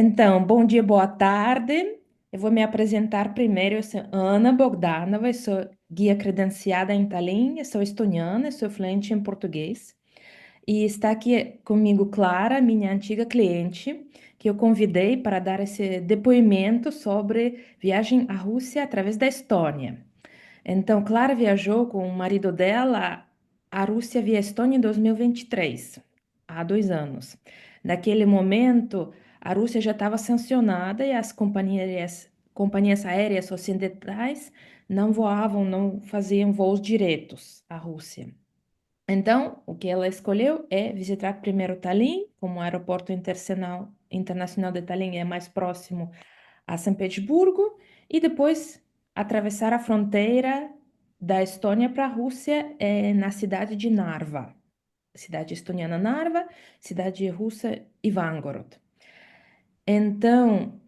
Então, bom dia, boa tarde. Eu vou me apresentar primeiro. Eu sou Ana Bogdanova, eu sou guia credenciada em Tallinn, eu sou estoniana, eu sou fluente em português. E está aqui comigo Clara, minha antiga cliente, que eu convidei para dar esse depoimento sobre viagem à Rússia através da Estônia. Então, Clara viajou com o marido dela à Rússia via Estônia em 2023, há 2 anos. Naquele momento, a Rússia já estava sancionada e as companhias aéreas ocidentais não voavam, não faziam voos diretos à Rússia. Então, o que ela escolheu é visitar primeiro Tallinn, como o aeroporto internacional de Tallinn é mais próximo a São Petersburgo, e depois atravessar a fronteira da Estônia para a Rússia, na cidade de Narva, cidade estoniana Narva, cidade russa Ivangorod. Então,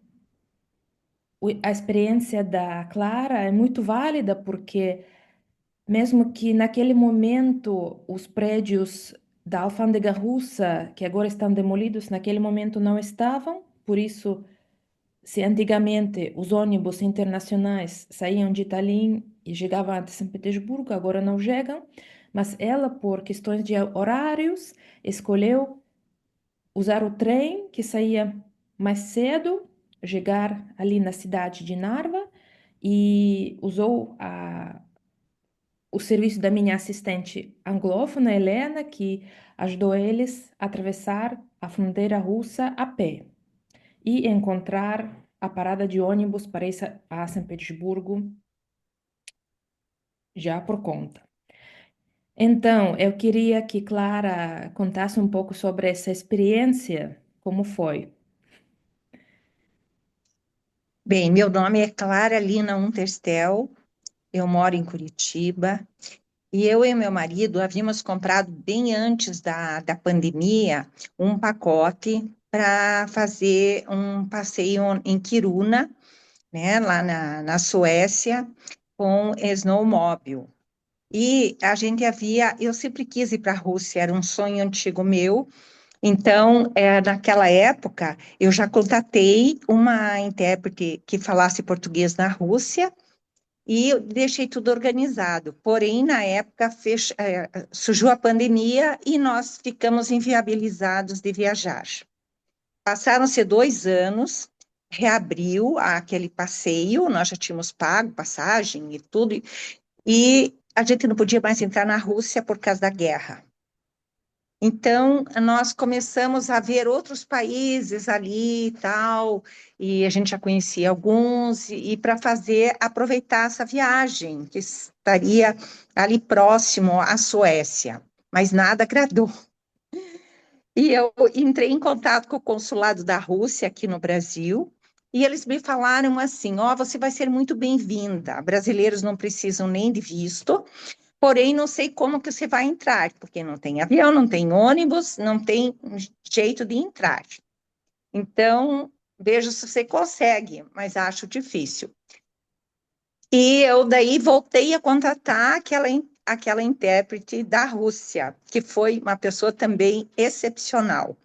a experiência da Clara é muito válida porque mesmo que naquele momento os prédios da alfândega russa, que agora estão demolidos, naquele momento não estavam, por isso, se antigamente os ônibus internacionais saíam de Tallinn e chegavam até São Petersburgo, agora não chegam, mas ela, por questões de horários, escolheu usar o trem que saía mais cedo, chegar ali na cidade de Narva e usou o serviço da minha assistente anglófona, Helena, que ajudou eles a atravessar a fronteira russa a pé e encontrar a parada de ônibus para ir a São Petersburgo já por conta. Então, eu queria que Clara contasse um pouco sobre essa experiência, como foi. Bem, meu nome é Clara Lina Unterstel, eu moro em Curitiba e eu e meu marido havíamos comprado bem antes da pandemia um pacote para fazer um passeio em Kiruna, né, lá na Suécia, com snowmobile. E a gente eu sempre quis ir para a Rússia, era um sonho antigo meu. Então, naquela época, eu já contatei uma intérprete que falasse português na Rússia e eu deixei tudo organizado. Porém, na época, surgiu a pandemia e nós ficamos inviabilizados de viajar. Passaram-se 2 anos, reabriu aquele passeio, nós já tínhamos pago passagem e tudo, e a gente não podia mais entrar na Rússia por causa da guerra. Então, nós começamos a ver outros países ali e tal, e a gente já conhecia alguns, e para fazer, aproveitar essa viagem, que estaria ali próximo à Suécia, mas nada agradou. E eu entrei em contato com o consulado da Rússia aqui no Brasil, e eles me falaram assim: ó, você vai ser muito bem-vinda, brasileiros não precisam nem de visto. Porém, não sei como que você vai entrar, porque não tem avião, não tem ônibus, não tem jeito de entrar. Então, veja se você consegue, mas acho difícil. E eu daí voltei a contatar aquela intérprete da Rússia, que foi uma pessoa também excepcional.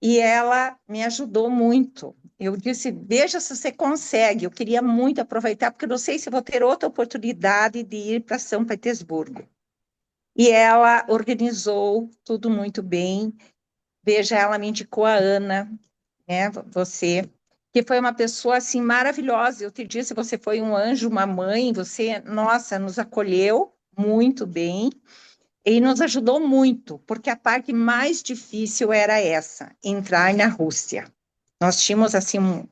E ela me ajudou muito. Eu disse, veja se você consegue. Eu queria muito aproveitar, porque eu não sei se vou ter outra oportunidade de ir para São Petersburgo. E ela organizou tudo muito bem. Veja, ela me indicou a Ana, né? Você, que foi uma pessoa assim maravilhosa. Eu te disse, você foi um anjo, uma mãe. Você, nossa, nos acolheu muito bem e nos ajudou muito, porque a parte mais difícil era essa, entrar na Rússia. Nós tínhamos assim um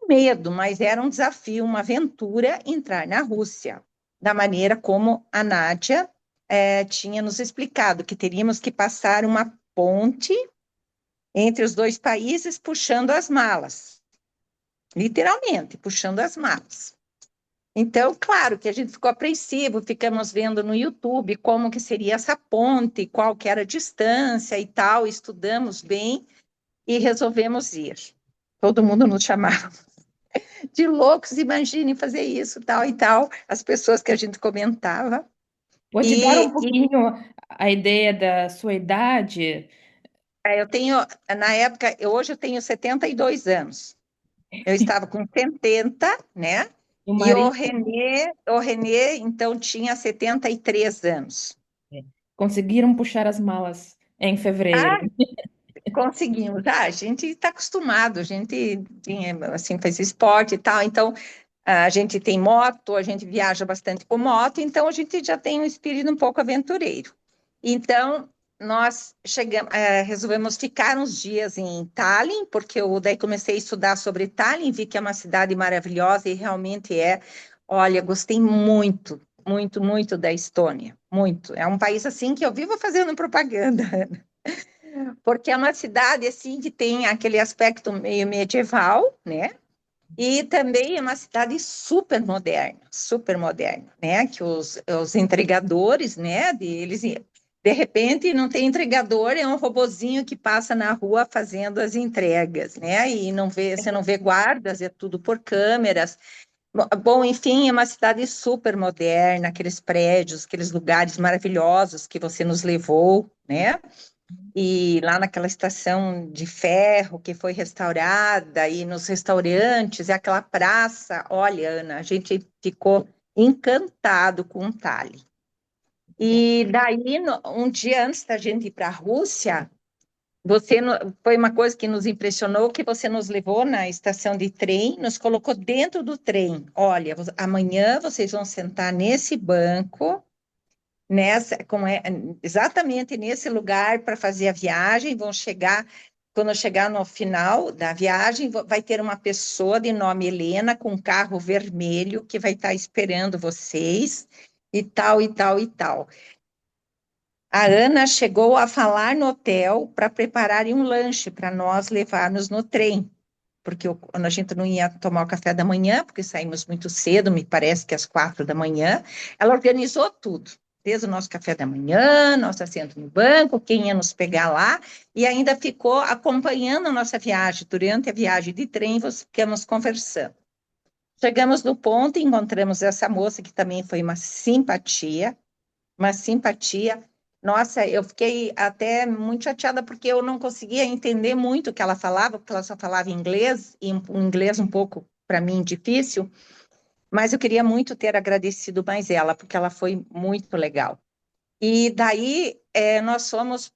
medo, mas era um desafio, uma aventura entrar na Rússia, da maneira como a Nádia tinha nos explicado, que teríamos que passar uma ponte entre os dois países puxando as malas, literalmente, puxando as malas. Então, claro que a gente ficou apreensivo, ficamos vendo no YouTube como que seria essa ponte, qual que era a distância e tal, estudamos bem e resolvemos ir. Todo mundo nos chamava de loucos, imaginem fazer isso, tal e tal, as pessoas que a gente comentava. Vou te dar um E pouquinho a ideia da sua idade. Eu tenho, na época, hoje eu tenho 72 anos. Eu estava com 70, né? O E marido, O Renê, então, tinha 73 anos. é, conseguiram puxar as malas em fevereiro. Ah, conseguimos. Ah, a gente está acostumado, a gente assim, faz esporte e tal, então a gente tem moto, a gente viaja bastante com moto, então a gente já tem um espírito um pouco aventureiro. Então, nós resolvemos ficar uns dias em Tallinn, porque eu daí comecei a estudar sobre Tallinn, vi que é uma cidade maravilhosa e realmente é. Olha, gostei muito, muito, muito da Estônia, muito. É um país assim que eu vivo fazendo propaganda, porque é uma cidade assim que tem aquele aspecto meio medieval, né? E também é uma cidade super moderna, né? Que os entregadores, né? De repente não tem entregador, é um robozinho que passa na rua fazendo as entregas, né? E não vê, você não vê guardas, é tudo por câmeras. Bom, enfim, é uma cidade super moderna, aqueles prédios, aqueles lugares maravilhosos que você nos levou, né? E lá naquela estação de ferro que foi restaurada, e nos restaurantes, e aquela praça, olha, Ana, a gente ficou encantado com o Tali. E daí, um dia antes da gente ir para a Rússia, foi uma coisa que nos impressionou, que você nos levou na estação de trem, nos colocou dentro do trem. Olha, amanhã vocês vão sentar nesse banco exatamente nesse lugar para fazer a viagem, quando chegar no final da viagem, vai ter uma pessoa de nome Helena com um carro vermelho que vai estar esperando vocês e tal, e tal, e tal. A Ana chegou a falar no hotel para prepararem um lanche para nós levarmos no trem, porque a gente não ia tomar o café da manhã, porque saímos muito cedo, me parece que às 4 da manhã. Ela organizou tudo, desde o nosso café da manhã, nosso assento no banco, quem ia nos pegar lá, e ainda ficou acompanhando a nossa viagem. Durante a viagem de trem, ficamos conversando. Chegamos no ponto e encontramos essa moça que também foi uma simpatia, uma simpatia. Nossa, eu fiquei até muito chateada porque eu não conseguia entender muito o que ela falava, porque ela só falava inglês, e um inglês um pouco, para mim, difícil, mas eu queria muito ter agradecido mais ela, porque ela foi muito legal. E daí nós fomos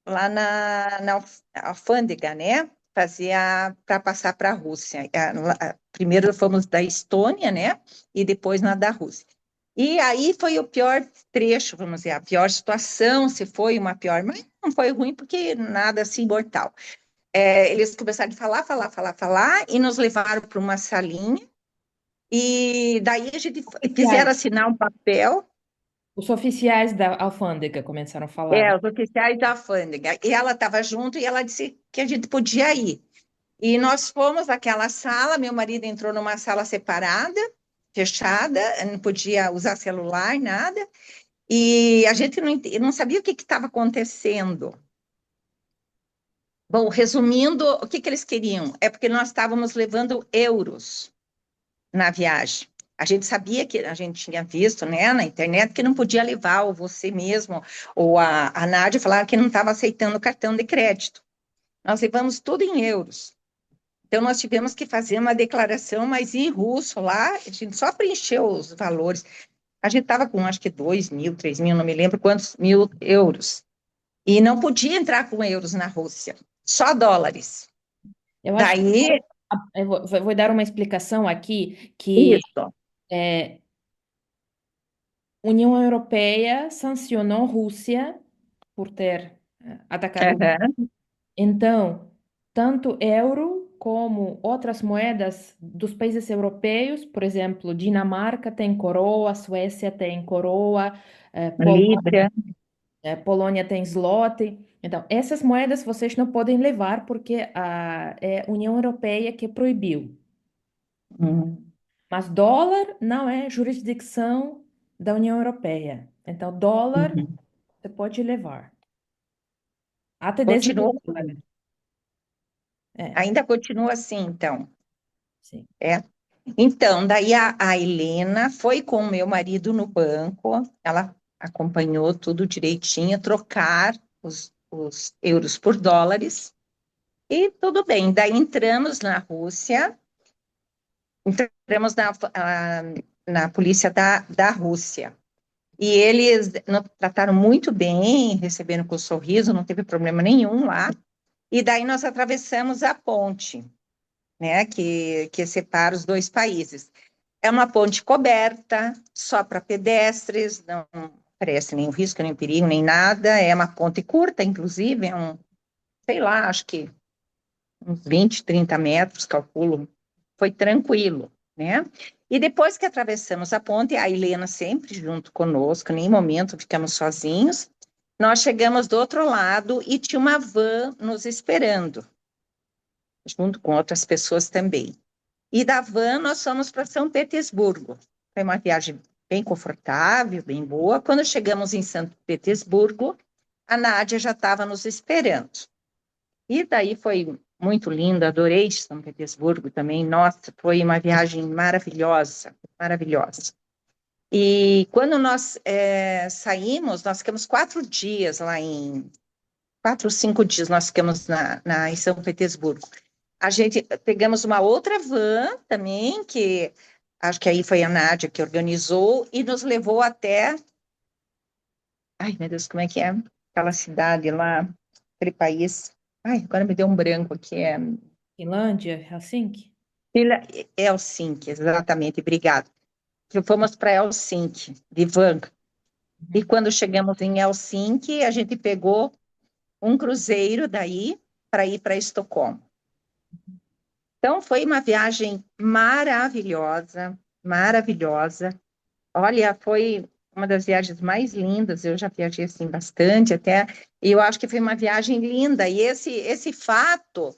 lá na alfândega, né? Fazia para passar para a Rússia. Primeiro fomos da Estônia, né? E depois na da Rússia. E aí foi o pior trecho, vamos dizer, a pior situação, se foi uma pior, mas não foi ruim porque nada assim mortal. Eles começaram a falar, e nos levaram para uma salinha, e daí a gente Oficiais. fizeram assinar um papel. Os oficiais da alfândega começaram a falar. Os oficiais da alfândega, e ela estava junto e ela disse que a gente podia ir. E nós fomos àquela sala, meu marido entrou numa sala separada, fechada, não podia usar celular, nada, e a gente não sabia o que estava acontecendo. Bom, resumindo, o que eles queriam? É porque nós estávamos levando euros na viagem. A gente sabia que a gente tinha visto, né, na internet que não podia levar, ou você mesmo, ou a Nádia falaram que não estava aceitando cartão de crédito. Nós levamos tudo em euros. Então, nós tivemos que fazer uma declaração, mas em russo lá, a gente só preencheu os valores. A gente estava com, acho que 2.000, 3.000, não me lembro quantos mil euros. E não podia entrar com euros na Rússia, só dólares. Eu acho que Daí, eu vou dar uma explicação aqui que isso. é, União Europeia sancionou Rússia por ter atacado. Aham. Então, tanto euro como outras moedas dos países europeus, por exemplo, Dinamarca tem coroa, Suécia tem coroa, Libra. Polônia tem zloty. Então, essas moedas vocês não podem levar porque é a União Europeia que proibiu. Hum. Mas dólar não é jurisdição da União Europeia. Então, dólar Uhum. você pode levar. Até 10 mil Continua dólares. assim. É, Ainda continua assim, então. sim. É. Então, daí a Helena foi com o meu marido no banco, ela acompanhou tudo direitinho, trocar os euros por dólares, e tudo bem. Daí entramos na Rússia, entramos na polícia da Rússia. E eles nos trataram muito bem, receberam com sorriso, não teve problema nenhum lá. E daí nós atravessamos a ponte, né, que separa os dois países. É uma ponte coberta, só para pedestres, não parece nenhum risco, nem perigo, nem nada. É uma ponte curta, inclusive, sei lá, acho que uns 20, 30 metros, calculo. Foi tranquilo, né? E depois que atravessamos a ponte, a Helena sempre junto conosco, em nenhum momento ficamos sozinhos. Nós chegamos do outro lado e tinha uma van nos esperando, junto com outras pessoas também. E da van nós fomos para São Petersburgo. Foi uma viagem bem confortável, bem boa. Quando chegamos em São Petersburgo, a Nádia já estava nos esperando. E daí foi muito lindo, adorei São Petersburgo também. Nossa, foi uma viagem maravilhosa, maravilhosa. E quando nós saímos, nós ficamos 4 dias lá 4 ou 5 dias nós ficamos em São Petersburgo. A gente pegamos uma outra van também, que acho que aí foi a Nádia que organizou, e nos levou até. Ai, meu Deus, como é que é? Aquela cidade lá, aquele país. Ai, agora me deu um branco aqui. Finlândia, Helsinki? Helsinki, exatamente, obrigada. Fomos para Helsinki, de van. E Uhum. quando chegamos em Helsinki, a gente pegou um cruzeiro daí para ir para Estocolmo. Então, foi uma viagem maravilhosa, maravilhosa. Olha, foi uma das viagens mais lindas. Eu já viajei assim bastante até, e eu acho que foi uma viagem linda. E esse fato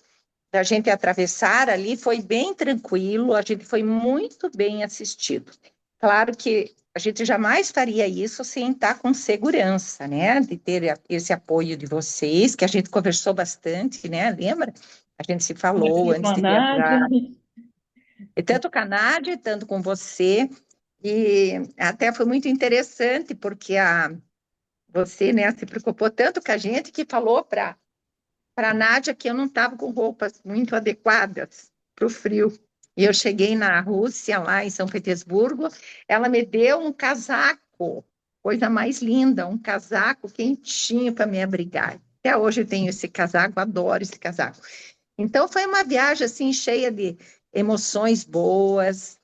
da gente atravessar ali foi bem tranquilo, a gente foi muito bem assistido. Claro que a gente jamais faria isso sem estar com segurança, né? De ter esse apoio de vocês, que a gente conversou bastante, né? Lembra? A gente se falou Conversei com antes a de Nádia. viajar, e tanto com a Nádia, tanto com você, e até foi muito interessante, porque você, né, se preocupou tanto com a gente que falou para a Nádia que eu não estava com roupas muito adequadas para o frio. E eu cheguei na Rússia, lá em São Petersburgo, ela me deu um casaco, coisa mais linda, um casaco quentinho para me abrigar. Até hoje eu tenho esse casaco, adoro esse casaco. Então foi uma viagem assim cheia de emoções boas,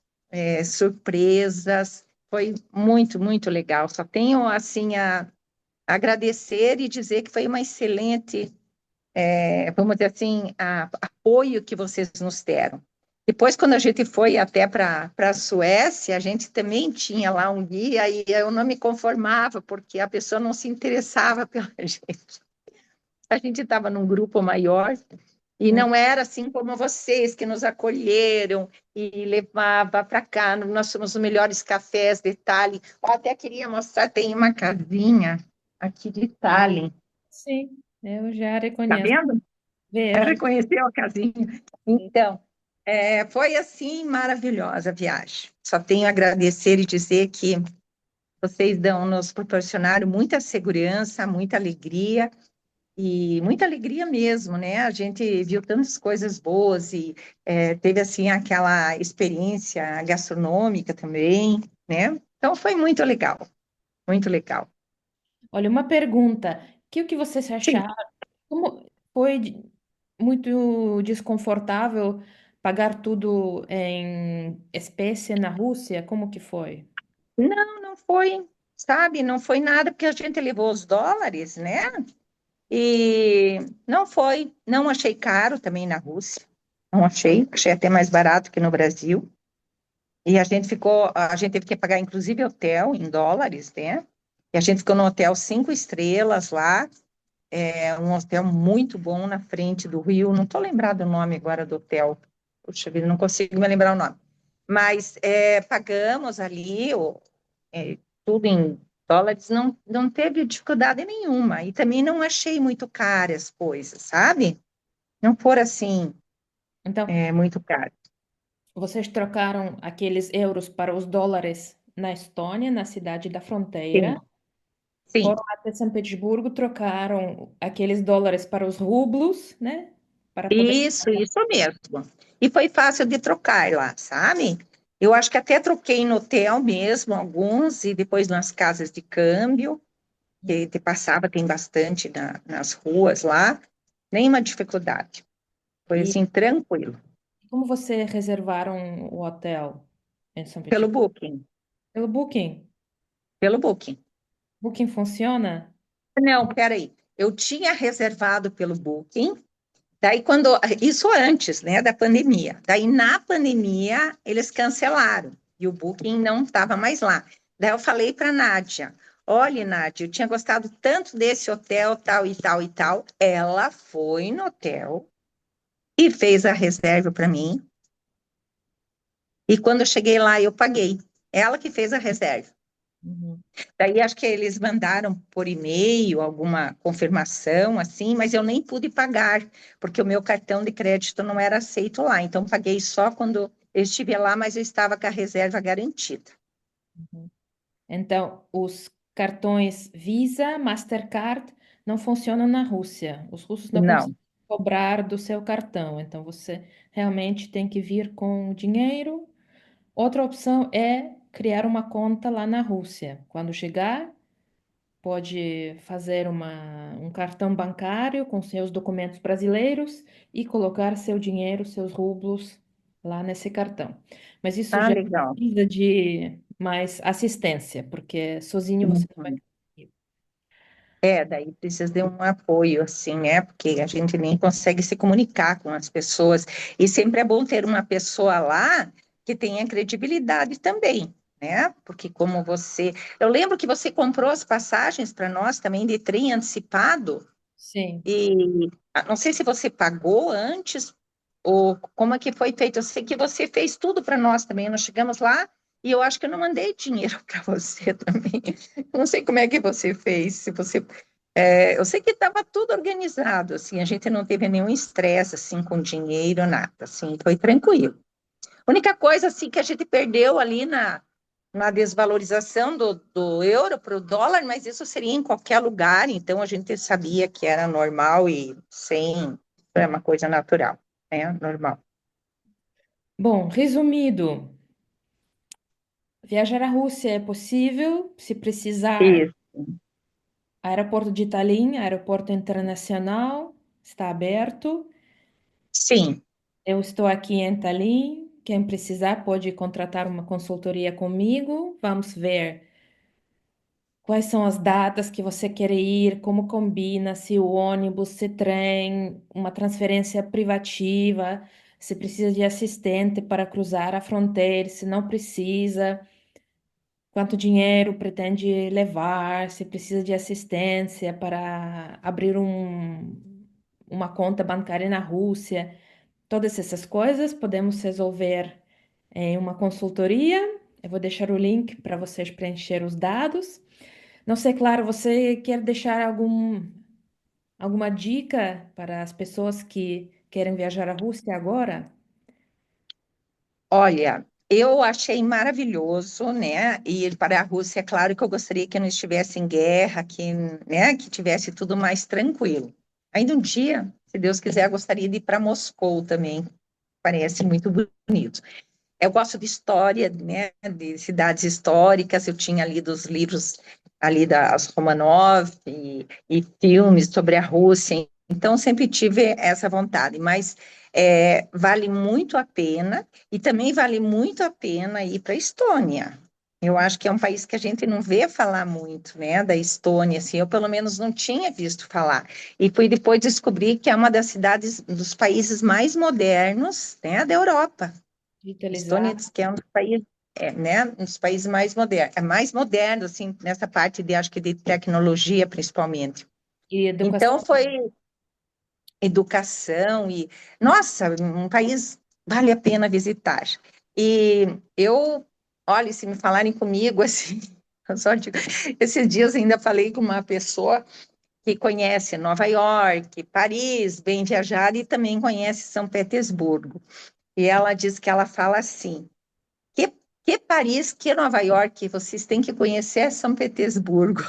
surpresas. Foi muito, muito legal. Só tenho assim a agradecer e dizer que foi uma excelente, vamos dizer assim, apoio que vocês nos deram. Depois, quando a gente foi até para a Suécia, a gente também tinha lá um guia e eu não me conformava, porque a pessoa não se interessava pela gente. A gente estava num grupo maior e não era assim como vocês que nos acolheram e levava para cá. Nós somos os melhores cafés de Tallinn. Eu até queria mostrar, tem uma casinha aqui de Tallinn. Sim, eu já Tá reconheço. vendo? Vejo. Reconheceu a casinha? Então, foi assim maravilhosa a viagem. Só tenho a agradecer e dizer que vocês nos proporcionaram muita segurança, muita alegria, e muita alegria mesmo, né? A gente viu tantas coisas boas e teve, assim, aquela experiência gastronômica também, né? Então, foi muito legal, muito legal. Olha, uma pergunta. O que vocês Sim, acharam? Como foi muito desconfortável pagar tudo em espécie na Rússia? Como que foi? não foi, sabe? Não foi nada, porque a gente levou os dólares, né? E não foi, não achei caro também na Rússia, não achei até mais barato que no Brasil. E a gente teve que pagar inclusive hotel em dólares, né? E a gente ficou no hotel 5 estrelas lá, um hotel muito bom na frente do Rio. Não estou lembrado o nome agora do hotel, puxa vida, não consigo me lembrar o nome. Mas pagamos ali tudo em dólares, não teve dificuldade nenhuma. E também não achei muito caras as coisas, sabe? Não foram assim, Então, muito caras. vocês trocaram aqueles euros para os dólares na Estônia, na cidade da Sim, fronteira. Sim, foram até São Petersburgo, trocaram aqueles dólares para os rublos, né? Para poder. isso mesmo. E foi fácil de trocar lá, sabe? Eu acho que até troquei no hotel mesmo, alguns, e depois nas casas de câmbio, que te passava, tem bastante nas ruas lá. Nenhuma dificuldade. Foi E assim, tranquilo. como você reservaram o hotel em São Pelo Petersburgo? Booking, Pelo Booking. pelo Booking. Booking funciona? Não, peraí. Eu tinha reservado pelo Booking, daí quando, isso antes, né, da pandemia. Daí na pandemia eles cancelaram e o Booking não estava mais lá. Daí eu falei para Nádia, olha, Nádia, eu tinha gostado tanto desse hotel, tal e tal e tal. Ela foi no hotel e fez a reserva para mim. E quando eu cheguei lá, eu paguei. Ela que fez a reserva. Uhum. Daí acho que eles mandaram por e-mail alguma confirmação, assim, mas eu nem pude pagar, porque o meu cartão de crédito não era aceito lá. Então, paguei só quando eu estive lá, mas eu estava com a reserva garantida. Uhum. Então, os cartões Visa, Mastercard não funcionam na Rússia. Os russos não Não, conseguem cobrar do seu cartão. Então, você realmente tem que vir com o dinheiro. Outra opção é criar uma conta lá na Rússia. Quando chegar, pode fazer um cartão bancário com seus documentos brasileiros e colocar seu dinheiro, seus rublos lá nesse cartão. Mas isso tá já legal. precisa de mais assistência, porque sozinho você não vai Uhum. conseguir. É, daí precisa de um apoio, assim, né? Porque a gente nem consegue se comunicar com as pessoas. E sempre é bom ter uma pessoa lá que tenha credibilidade também, né? Porque como você. Eu lembro que você comprou as passagens para nós também de trem antecipado, Sim. e não sei se você pagou antes ou como é que foi feito. Eu sei que você fez tudo para nós também. Nós chegamos lá e eu acho que eu não mandei dinheiro para você também. Não sei como é que você fez, se você eu sei que estava tudo organizado, assim, a gente não teve nenhum estresse, assim, com dinheiro, nada, assim, foi tranquilo. A única coisa, assim, que a gente perdeu ali na desvalorização do euro para o dólar, mas isso seria em qualquer lugar, então a gente sabia que era normal e sem, é uma coisa natural, né, normal. Bom, resumido, viajar à Rússia é possível se precisar. Isso. Aeroporto de Tallinn, aeroporto internacional, está aberto. Sim, Eu estou aqui em Tallinn. Quem precisar pode contratar uma consultoria comigo. Vamos ver quais são as datas que você quer ir, como combina, se o ônibus, se trem, uma transferência privativa, se precisa de assistente para cruzar a fronteira, se não precisa, quanto dinheiro pretende levar, se precisa de assistência para abrir uma conta bancária na Rússia. Todas essas coisas podemos resolver em uma consultoria. Eu vou deixar o link para vocês preencher os dados. Não sei, claro, você quer deixar alguma dica para as pessoas que querem viajar à Rússia agora? olha, eu achei maravilhoso, né? E ir para a Rússia, é claro que eu gostaria que não estivesse em guerra, que, né, que tivesse tudo mais tranquilo. Ainda um dia, se Deus quiser, eu gostaria de ir para Moscou também. Parece muito bonito. Eu gosto de história, né? De cidades históricas. Eu tinha lido os livros ali das Romanov e filmes sobre a Rússia. Então, sempre tive essa vontade. Mas vale muito a pena e também vale muito a pena ir para a Estônia. Eu acho que é um país que a gente não vê falar muito, né, da Estônia, assim, eu pelo menos não tinha visto falar. E fui depois descobrir que é uma das cidades, dos países mais modernos, né, da Europa. Estônia Digitalizar diz que é um dos países, né, um dos países mais modernos, é mais moderno, assim, nessa parte de, acho que de tecnologia, principalmente. e Então, educação. foi educação e, nossa, um país vale a pena visitar. E eu, olha, se me falarem comigo, assim, eu só digo, esses dias ainda falei com uma pessoa que conhece Nova York, Paris, bem viajada, e também conhece São Petersburgo. E ela diz que ela fala assim, que, que Paris, que Nova York, vocês têm que conhecer São Petersburgo.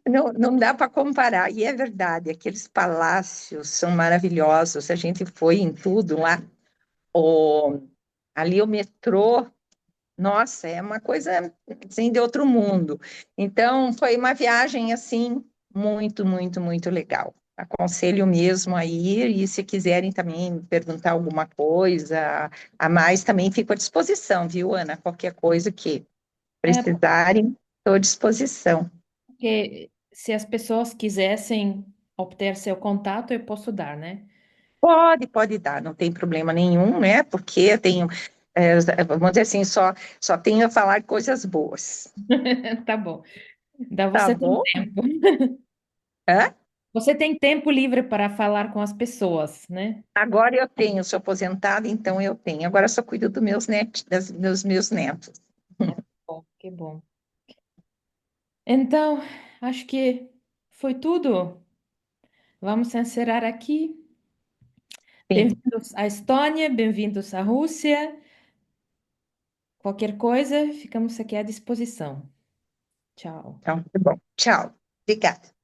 Não, não dá para comparar. E é verdade, aqueles palácios são maravilhosos. A gente foi em tudo lá. O, ali o metrô, nossa, é uma coisa assim, de outro mundo. Então, foi uma viagem assim muito, muito, muito legal. Aconselho mesmo a ir, e se quiserem também perguntar alguma coisa a mais, também fico à disposição, viu, Ana? Qualquer coisa que É precisarem, estou à disposição. porque se as pessoas quisessem obter seu contato, eu posso dar, né? Pode dar, não tem problema nenhum, né? Porque eu tenho, vamos dizer assim, só tenho a falar coisas boas. Tá bom. Então Tá você tem bom? tempo. Hã? Você tem tempo livre para falar com as pessoas, né? Agora eu tenho, sou aposentada, então eu tenho. Agora eu só cuido dos meus netos, dos meus netos. Ah, bom, que bom. Então, acho que foi tudo. Vamos encerrar aqui. Sim, Bem-vindos à Estônia, bem-vindos à Rússia. Qualquer coisa, ficamos aqui à disposição. Tchau. então, tá bom. Tchau. Obrigada.